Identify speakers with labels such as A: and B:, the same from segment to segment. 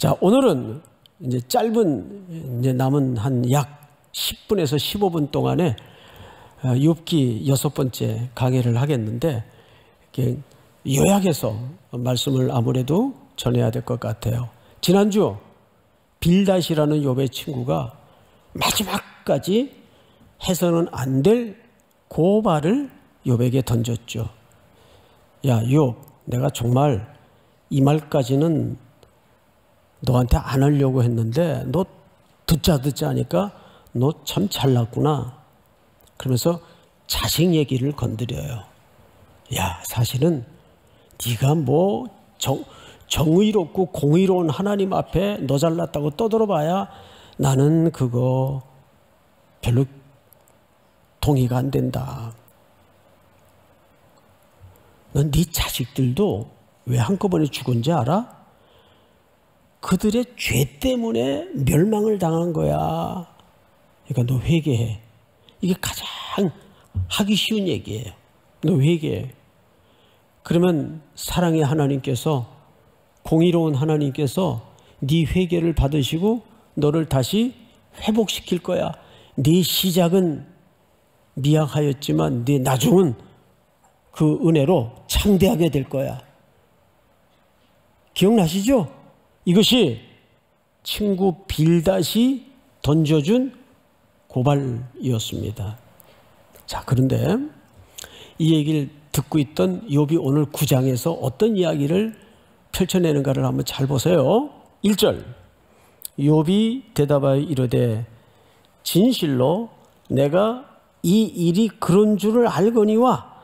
A: 자, 오늘은 이제 짧은 이제 남은 한 약 10분에서 15분 동안에 욥기 6번째 강해를 하겠는데 이렇게 요약해서 말씀을 아무래도 전해야 될 것 같아요. 지난주 빌닷이라는 욥의 친구가 마지막까지 해서는 안 될 고발을 욥에게 던졌죠. 야, 욥, 내가 정말 이 말까지는 너한테 안 하려고 했는데 너 듣자 하니까 너 참 잘났구나. 그러면서 자식 얘기를 건드려요. 야, 사실은 네가 뭐 정의롭고 공의로운 하나님 앞에 너 잘났다고 떠들어봐야 나는 그거 별로 동의가 안 된다. 넌 네 자식들도 왜 한꺼번에 죽은지 알아? 그들의 죄 때문에 멸망을 당한 거야. 그러니까 너 회개해. 이게 가장 하기 쉬운 얘기예요. 너 회개해. 그러면 사랑의 하나님께서, 공의로운 하나님께서 네 회개를 받으시고 너를 다시 회복시킬 거야. 네 시작은 미약하였지만 네 나중은 그 은혜로 창대하게 될 거야. 기억나시죠? 이것이 친구 빌닷이 던져준 고발이었습니다. 자, 그런데 이 얘기를 듣고 있던 욥이 오늘 9장에서 어떤 이야기를 펼쳐내는가를 한번 잘 보세요. 1절, 욥이 대답하여 이르되 진실로 내가 이 일이 그런 줄을 알거니와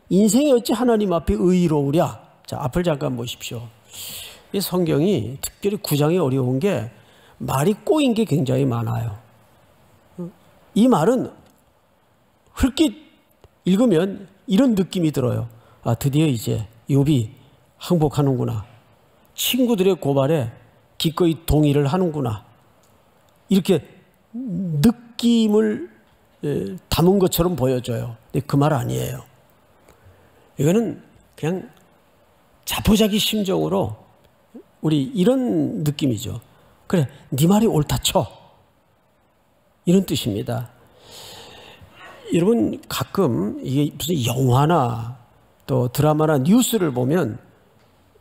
A: 인생이 어찌 하나님 앞에 의로우랴. 자, 앞을 잠깐 보십시오. 이 성경이 특별히 9장이 어려운 게 말이 꼬인 게 굉장히 많아요. 이 말은 흘낏 읽으면 이런 느낌이 들어요. 아, 드디어 이제 욥이 항복하는구나. 친구들의 고발에 기꺼이 동의를 하는구나. 이렇게 느낌을 담은 것처럼 보여져요. 근데 그 말 아니에요. 이거는 그냥 자포자기 심정으로 우리 이런 느낌이죠. 그래, 네 말이 옳다 쳐. 이런 뜻입니다. 여러분, 가끔 이게 무슨 영화나 또 드라마나 뉴스를 보면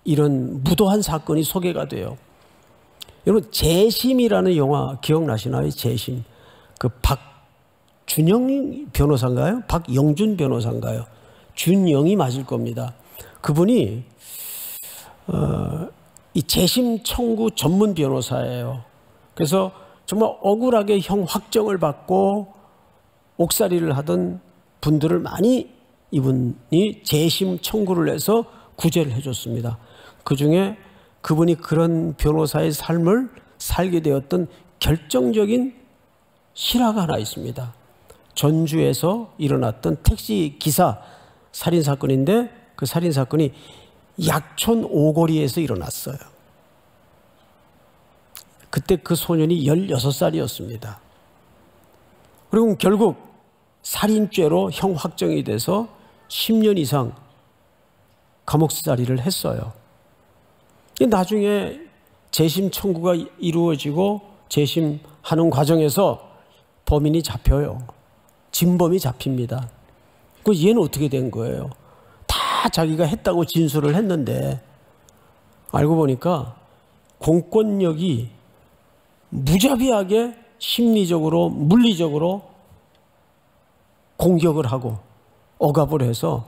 A: 이런 무도한 사건이 소개가 돼요. 여러분, 재심이라는 영화 기억나시나요? 재심. 그 박준영 변호사인가요? 박영준 변호사인가요? 준영이 맞을 겁니다. 그분이 이 재심 청구 전문 변호사예요. 그래서 정말 억울하게 형 확정을 받고 옥살이를 하던 분들을 많이 이분이 재심 청구를 해서 구제를 해줬습니다. 그중에 그분이 그런 변호사의 삶을 살게 되었던 결정적인 실화가 하나 있습니다. 전주에서 일어났던 택시 기사 살인사건인데 그 살인사건이 약촌 오거리에서 일어났어요. 그때 그 소년이 16살이었습니다. 그리고 결국 살인죄로 형 확정이 돼서 10년 이상 감옥살이를 했어요. 나중에 재심 청구가 이루어지고 재심하는 과정에서 범인이 잡혀요. 진범이 잡힙니다. 그 얘는 어떻게 된 거예요? 다 자기가 했다고 진술을 했는데 알고 보니까 공권력이 무자비하게 심리적으로 물리적으로 공격을 하고 억압을 해서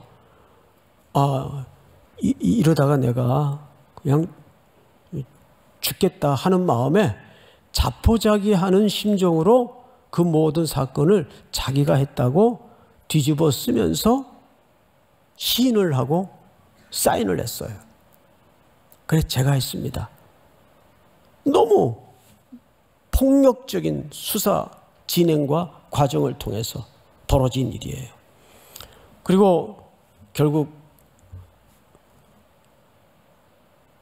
A: 이러다가 내가 그냥 죽겠다 하는 마음에 자포자기하는 심정으로 그 모든 사건을 자기가 했다고 뒤집어 쓰면서 시인을 하고 사인을 했어요. 그래서 제가 했습니다. 너무 폭력적인 수사 진행과 과정을 통해서 벌어진 일이에요. 그리고 결국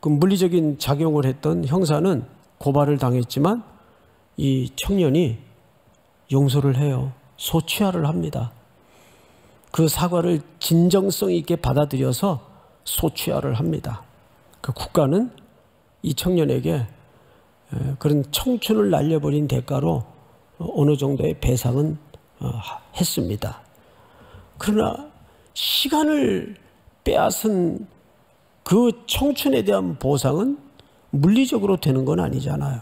A: 그 물리적인 작용을 했던 형사는 고발을 당했지만 이 청년이 용서를 해요. 소취하를 합니다. 그 사과를 진정성 있게 받아들여서 소취하를 합니다. 그 국가는 이 청년에게 그런 청춘을 날려버린 대가로 어느 정도의 배상은 했습니다. 그러나 시간을 빼앗은 그 청춘에 대한 보상은 물리적으로 되는 건 아니잖아요.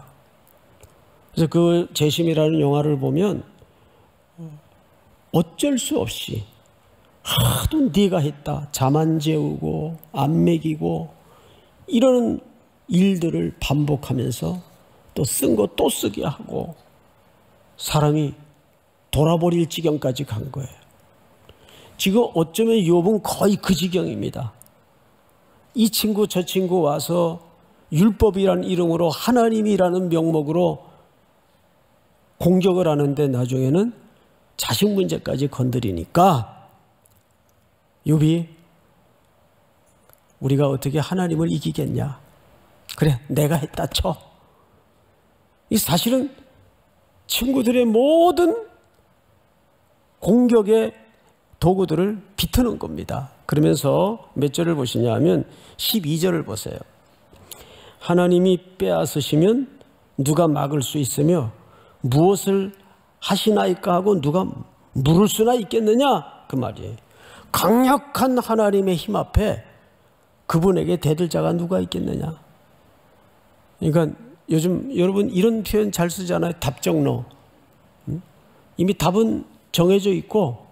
A: 그래서 그 재심이라는 영화를 보면 어쩔 수 없이 하도 네가 했다, 잠 안 재우고 안 먹이고 이런 일들을 반복하면서 또 쓴 거 또 쓰게 하고 사람이 돌아버릴 지경까지 간 거예요. 지금 어쩌면 욥은 거의 그 지경입니다. 이 친구 저 친구 와서 율법이라는 이름으로 하나님이라는 명목으로 공격을 하는데 나중에는 자식 문제까지 건드리니까 욥이 우리가 어떻게 하나님을 이기겠냐. 그래 내가 했다 쳐. 이 사실은 친구들의 모든 공격의 도구들을 비트는 겁니다. 그러면서 몇 절을 보시냐 하면 12절을 보세요. 하나님이 빼앗으시면 누가 막을 수 있으며 무엇을 하시나이까 하고 누가 물을 수나 있겠느냐 그 말이에요. 강력한 하나님의 힘 앞에 그분에게 대들 자가 누가 있겠느냐. 그러니까 요즘 여러분 이런 표현 잘 쓰잖아요. 답정너. 이미 답은 정해져 있고,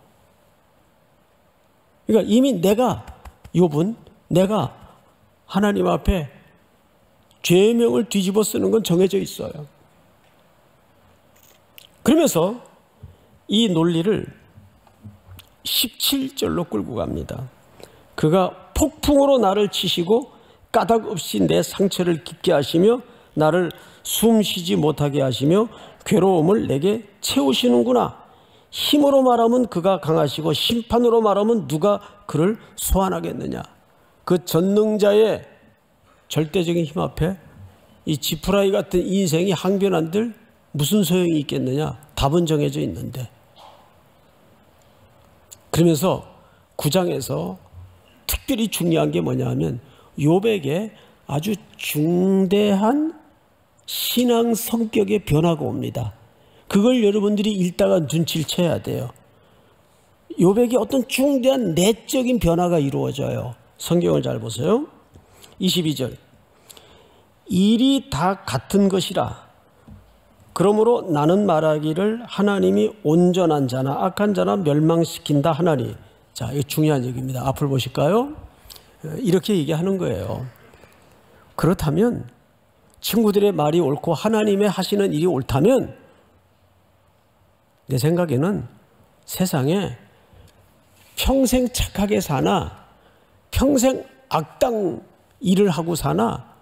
A: 그러니까 이미 욥은 내가 하나님 앞에 죄명을 뒤집어 쓰는 건 정해져 있어요. 그러면서 이 논리를 17절로 끌고 갑니다. 그가 폭풍으로 나를 치시고 까닭 없이 내 상처를 깊게 하시며 나를 숨쉬지 못하게 하시며 괴로움을 내게 채우시는구나. 힘으로 말하면 그가 강하시고 심판으로 말하면 누가 그를 소환하겠느냐. 그 전능자의 절대적인 힘 앞에 이 지푸라기 같은 인생이 항변한들 무슨 소용이 있겠느냐. 답은 정해져 있는데. 그러면서 9장에서 특별히 중요한 게 뭐냐 하면 욥에게 아주 중대한 신앙 성격의 변화가 옵니다. 그걸 여러분들이 읽다가 눈치를 채야 돼요. 욥에게 어떤 중대한 내적인 변화가 이루어져요. 성경을 잘 보세요. 22절. 일이 다 같은 것이라. 그러므로 나는 말하기를 하나님이 온전한 자나 악한 자나 멸망시킨다 하나니. 자, 이거 중요한 얘기입니다. 앞을 보실까요? 이렇게 얘기하는 거예요. 그렇다면 친구들의 말이 옳고 하나님의 하시는 일이 옳다면 내 생각에는 세상에 평생 착하게 사나 평생 악당 일을 하고 사나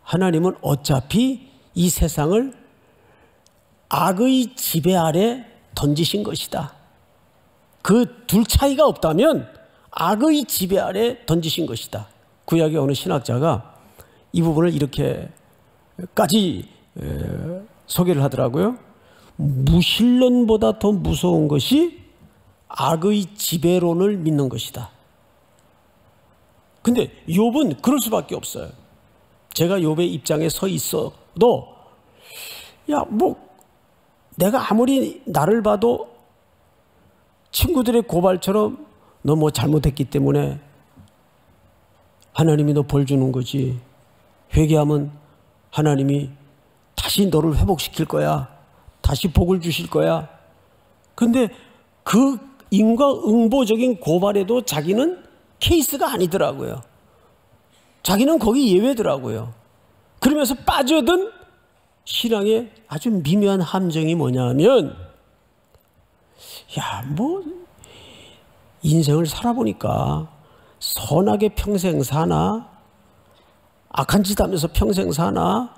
A: 하나님은 어차피 이 세상을 악의 지배 아래 던지신 것이다. 그 둘 차이가 없다면 악의 지배 아래 던지신 것이다. 구약의 어느 신학자가 이 부분을 이렇게까지 소개를 하더라고요. 무신론보다 더 무서운 것이 악의 지배론을 믿는 것이다. 근데 욥은 그럴 수밖에 없어요. 제가 욥의 입장에 서 있어도 내가 아무리 나를 봐도 친구들의 고발처럼 너 뭐 잘못했기 때문에 하나님이 너 벌 주는 거지. 회개하면 하나님이 다시 너를 회복시킬 거야. 다시 복을 주실 거야. 근데 그 인과응보적인 고발에도 자기는 케이스가 아니더라고요. 자기는 거기 예외더라고요. 그러면서 빠져든 신앙의 아주 미묘한 함정이 뭐냐면 인생을 살아보니까 선하게 평생 사나 악한 짓 하면서 평생 사나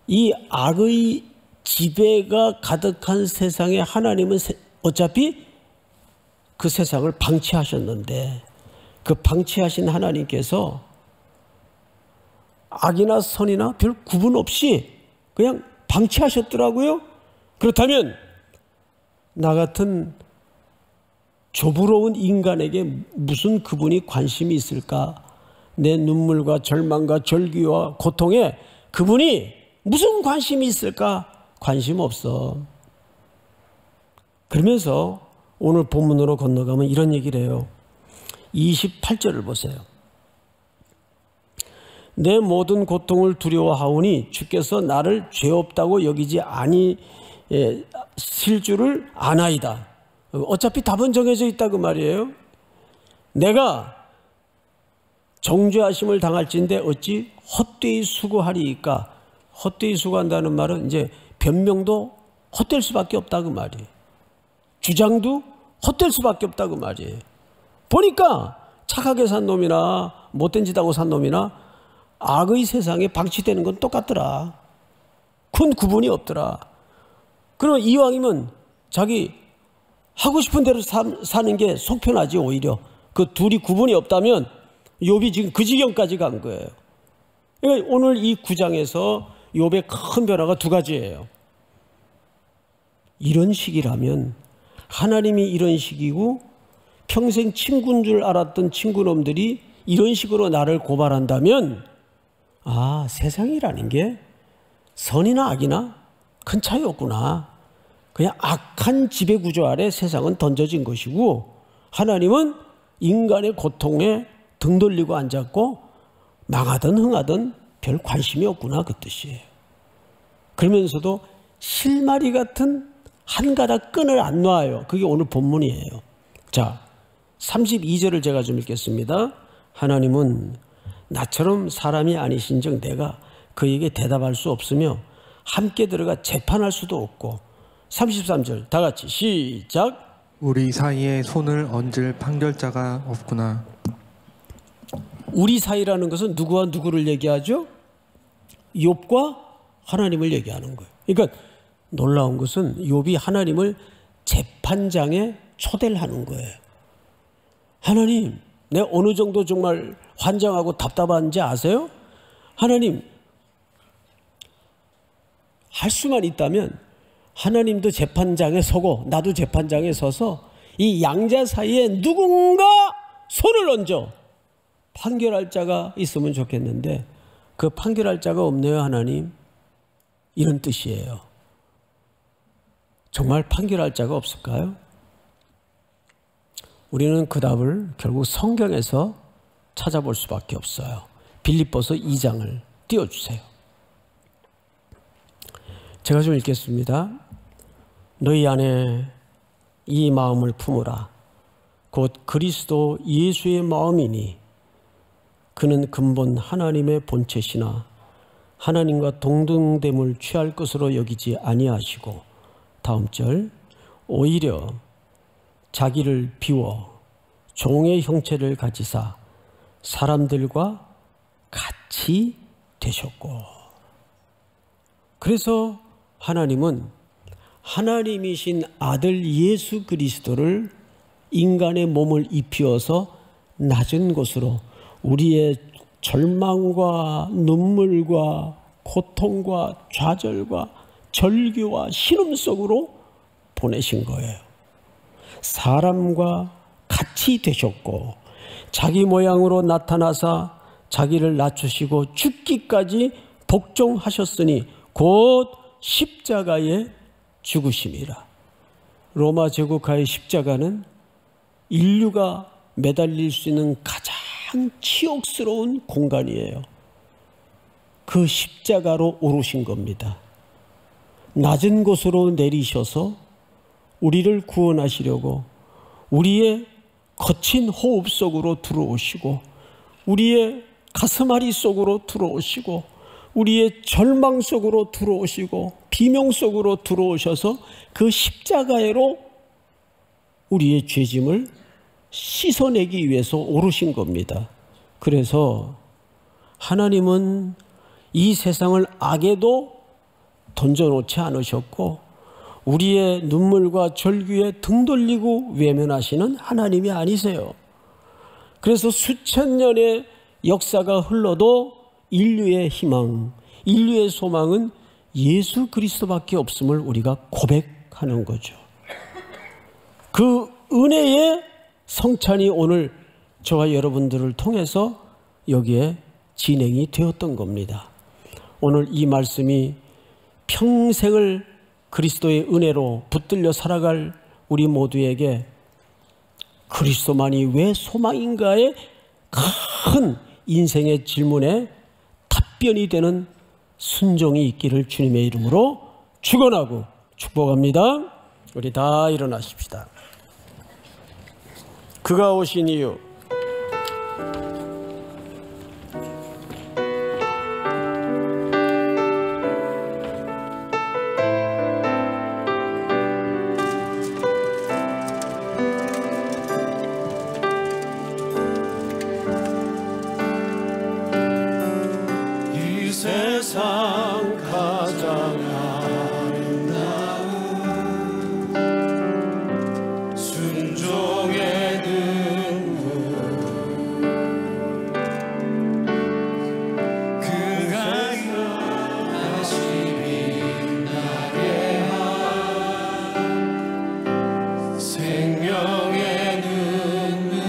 A: 이 악의 지배가 가득한 세상에 하나님은 어차피 그 세상을 방치하셨는데 그 방치하신 하나님께서 악이나 선이나 별 구분 없이 그냥 방치하셨더라고요. 그렇다면 나 같은 조부러운 인간에게 무슨 그분이 관심이 있을까? 내 눈물과 절망과 절규와 고통에 그분이 무슨 관심이 있을까? 관심 없어. 그러면서 오늘 본문으로 건너가면 이런 얘기를 해요. 28절을 보세요. 내 모든 고통을 두려워하오니 주께서 나를 죄 없다고 여기지 아니실 줄을 아나이다. 어차피 답은 정해져 있다 그 말이에요. 내가 정죄하심을 당할진대 어찌 헛되이 수고하리이까. 헛되이 수고한다는 말은 이제 변명도 헛될 수밖에 없다 그 말이에요. 주장도 헛될 수밖에 없다 그 말이에요. 보니까 착하게 산 놈이나 못된 짓 하고 산 놈이나 악의 세상에 방치되는 건 똑같더라. 큰 구분이 없더라. 그러면 이왕이면 자기 하고 싶은 대로 사는 게 속편하지. 오히려 그 둘이 구분이 없다면 욥이 지금 그 지경까지 간 거예요. 그러니까 오늘 이 9장에서 욥의 큰 변화가 두 가지예요. 이런 식이라면 하나님이 이런 식이고 평생 친구인 줄 알았던 친구놈들이 이런 식으로 나를 고발한다면 아, 세상이라는 게 선이나 악이나 큰 차이 없구나. 그냥 악한 지배구조 아래 세상은 던져진 것이고 하나님은 인간의 고통에 등 돌리고 앉았고 망하든 흥하든 별 관심이 없구나 그 뜻이에요. 그러면서도 실마리 같은 한 가닥 끈을 안 놔요. 그게 오늘 본문이에요. 자, 32절을 제가 좀 읽겠습니다. 하나님은 나처럼 사람이 아니신즉 내가 그에게 대답할 수 없으며 함께 들어가 재판할 수도 없고. 33절 다 같이 시작.
B: 우리 사이에 손을 얹을 판결자가 없구나.
A: 우리 사이라는 것은 누구와 누구를 얘기하죠? 욥과 하나님을 얘기하는 거예요. 그러니까 놀라운 것은 욥이 하나님을 재판장에 초대를 하는 거예요. 하나님, 내가 어느 정도 정말 환장하고 답답한지 아세요? 하나님, 할 수만 있다면 하나님도 재판장에 서고 나도 재판장에 서서 이 양자 사이에 누군가 손을 얹어 판결할 자가 있으면 좋겠는데 그 판결할 자가 없네요. 하나님, 이런 뜻이에요. 정말 판결할 자가 없을까요? 우리는 그 답을 결국 성경에서 찾아볼 수밖에 없어요. 빌립보서 2장을 띄워주세요. 제가 좀 읽겠습니다. 너희 안에 이 마음을 품으라. 곧 그리스도 예수의 마음이니 그는 근본 하나님의 본체시나 하나님과 동등됨을 취할 것으로 여기지 아니하시고. 다음 절. 오히려 자기를 비워 종의 형체를 가지사 사람들과 같이 되셨고. 그래서 하나님은 하나님이신 아들 예수 그리스도를 인간의 몸을 입히어서 낮은 곳으로 우리의 절망과 눈물과 고통과 좌절과 절규와 신음 속으로 보내신 거예요. 사람과 같이 되셨고 자기 모양으로 나타나사 자기를 낮추시고 죽기까지 복종하셨으니 곧 십자가에 죽으심이라. 로마 제국하의 십자가는 인류가 매달릴 수 있는 가장 치욕스러운 공간이에요. 그 십자가로 오르신 겁니다. 낮은 곳으로 내리셔서 우리를 구원하시려고 우리의 거친 호흡 속으로 들어오시고 우리의 가슴앓이 속으로 들어오시고 우리의 절망 속으로 들어오시고 비명 속으로 들어오셔서 그 십자가로 우리의 죄짐을 씻어내기 위해서 오르신 겁니다. 그래서 하나님은 이 세상을 악에도 던져놓지 않으셨고 우리의 눈물과 절규에 등 돌리고 외면하시는 하나님이 아니세요. 그래서 수천 년의 역사가 흘러도 인류의 희망, 인류의 소망은 예수 그리스도밖에 없음을 우리가 고백하는 거죠. 그 은혜의 성찬이 오늘 저와 여러분들을 통해서 여기에 진행이 되었던 겁니다. 오늘 이 말씀이 평생을 그리스도의 은혜로 붙들려 살아갈 우리 모두에게 그리스도만이 왜 소망인가의 큰 인생의 질문에 답변이 되는 순종이 있기를 주님의 이름으로 축원하고 축복합니다. 우리 다 일어나십시다. 그가 오신 이유,
C: 세상 가장 아름다운 순종의 눈물, 그가 다시 빛나게 한 생명의 눈물,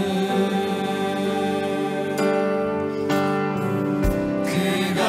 C: 그가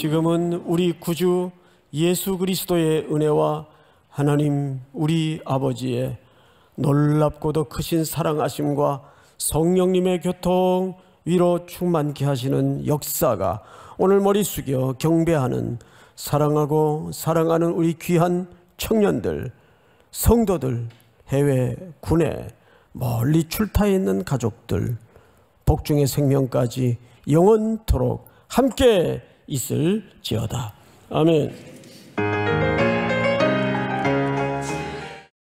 A: 지금은 우리 구주 예수 그리스도의 은혜와 하나님 우리 아버지의 놀랍고도 크신 사랑하심과 성령님의 교통 위로 충만케 하시는 역사가 오늘 머리 숙여 경배하는 사랑하고 사랑하는 우리 귀한 청년들, 성도들, 해외, 군에 멀리 출타해 있는 가족들, 복중의 생명까지 영원토록 함께 있을지어다. 아멘.